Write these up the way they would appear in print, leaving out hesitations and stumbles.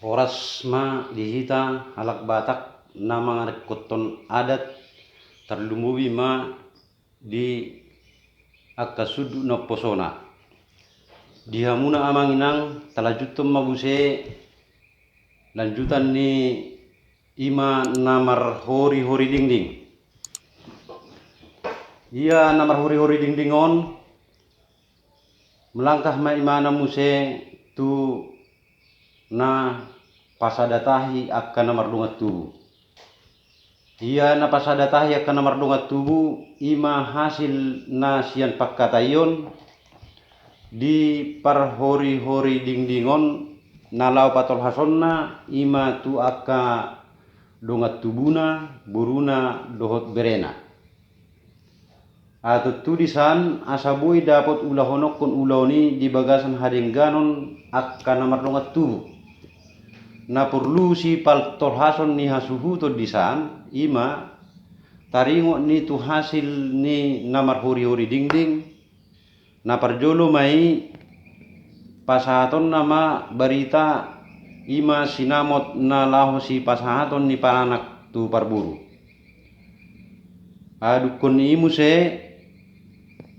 Oras ma dihita halak batak na mga koton adat tarlumubi ma di akasudu na posona. Dihamuna amang inang talajutom mabuse lanjutan ni ima namar hori-hori dingding. Ia namar hori-hori dingdingon melangkah ma imana muse tu na pasadatahi akan namar dungat tubuh. Ia na pasadatahi akan namar dungat tubuh ima hasil na sian pakkatayon di parhori-hori dingdingon nalau patol hasonna ima tu akka dungat tubuna buruna dohot berena. Atau tulisan asabui dapat ulah honok kon uloni di bagasan hadengganon akan namar dungat tubuh. Na perlu si paltol hason ni hasuhu to disan ima taringo ni tu hasil ni namar hori-hori dingding na parjolo mai pasahaton nama berita ima sinamot na laho si pasahaton ni paranak tu parburu. Adukon imu se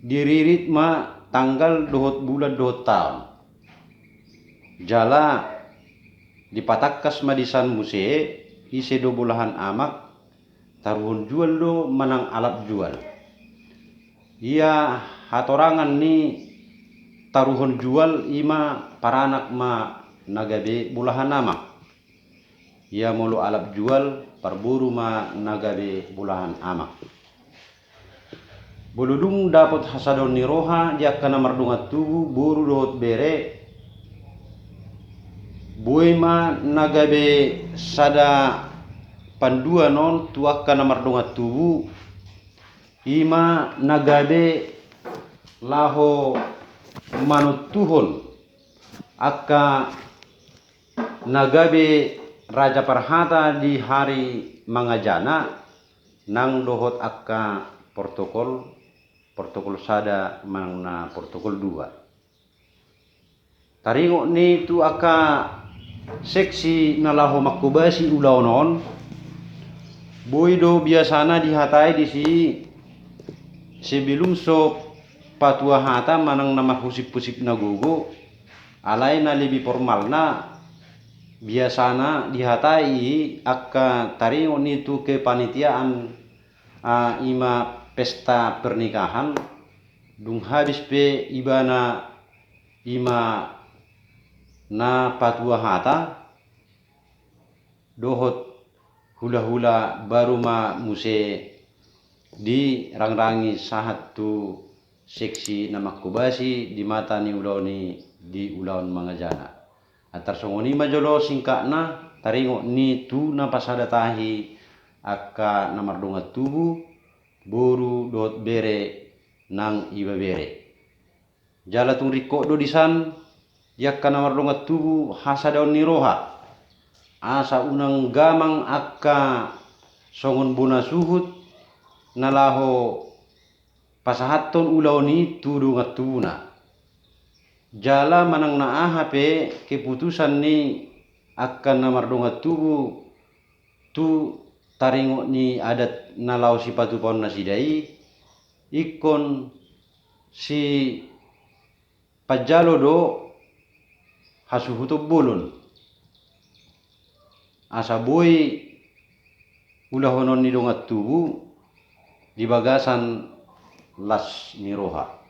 diririt ma tanggal dohot bulan dohot tahun. Jala dipatakkas madisan muse ise do bulahan amak taruhon jual do manang alap jual. Ia hatorangan ni taruhon jual ima paranak ma nagabe bulahan amak. Ia mulu alap jual parburu ma nagabe bulahan amak. Boludung dapat hasadon ni roha dia kana mardungat tubuh buru dohot bere boima nagabe sada pandua non tuakka namar dongat tubuh ima nagabe laho manut tuhon akka nagabe raja parhata di hari mangajana nang dohot akka protokol sada mangna protokol 2. Taringo ni tu akka seksi nalaho makubasi ulaunon boido biasana dihatai di si sebelum so patua hata manang nama husip-husip na gogo alai na lebih formal na biasana dihatai akka taringo ni tu kepanitiaan ima pesta pernikahan dung habis pe ibana ima na patua hata dohot hula-hula baru ma muse di rangrangi sahat tu seksi na makubasi di mata ni uloni di ulaon mangajana. Atar songoni majolo singka na taringo ni tu na pasadatahi akka namar dongat tubuh boru dohot bere nang iba bere. Jala tung riko do disan yakka namar dongat tubuh hasadaon ni roha asa unang gamang akka songon bona suhut nalaho pasahaton ulaoni tu dongat tubuna. Jala manang naaha pe keputusan ni akka namar dongat tubuh tu taringo ni adat nalau si patupon na sidai ikon si pajalo do hasuhuto bulun asa boy ulahonon ni dongat tubuh di bagasan las ni roha.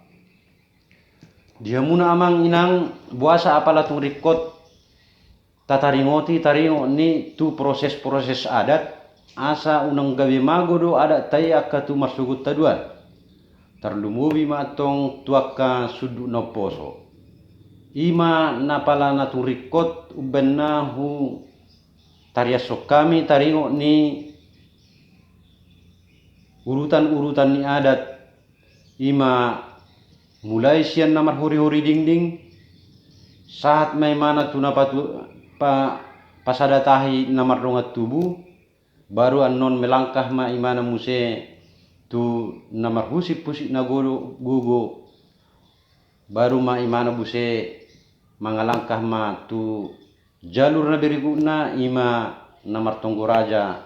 Dia muna amang inang buasa apala tung rikot tataringoti taringo ni tu proses-proses adat asa unang gabi mago do adat tay akka tu masugut taduan tarlumubi matong tuakka sudu no poso ima napala na tung rikot ubennahu tariasok kami taringo ni urutan-urutan ni adat ima mulai sian namar hori-hori dingding saat may mana tu pasadatahi namar dongat tubuh baru anon melangkah ma imana muse tu namar husip-husip na gugo baru ma imana buse mangalangkah ma tu jalur na berikutna ima namartonggo raja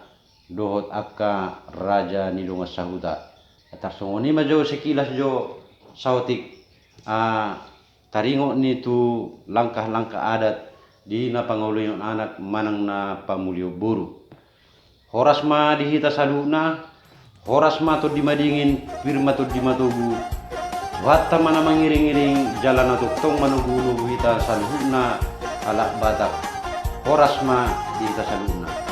dohot akka raja nilunga sahuta. Tarsongoni ma jo sekilas jo sautik taringo ni tu langkah-langkah adat di na pangaulion anak manang na pamulio buru. Horas ma dihita saluna, horas ma to dimadingin, firma to dimatugu. Wata mana mangiring-iring jalan atuk tong manugu hita saluhuna alak batak. Horas ma dihita saluna.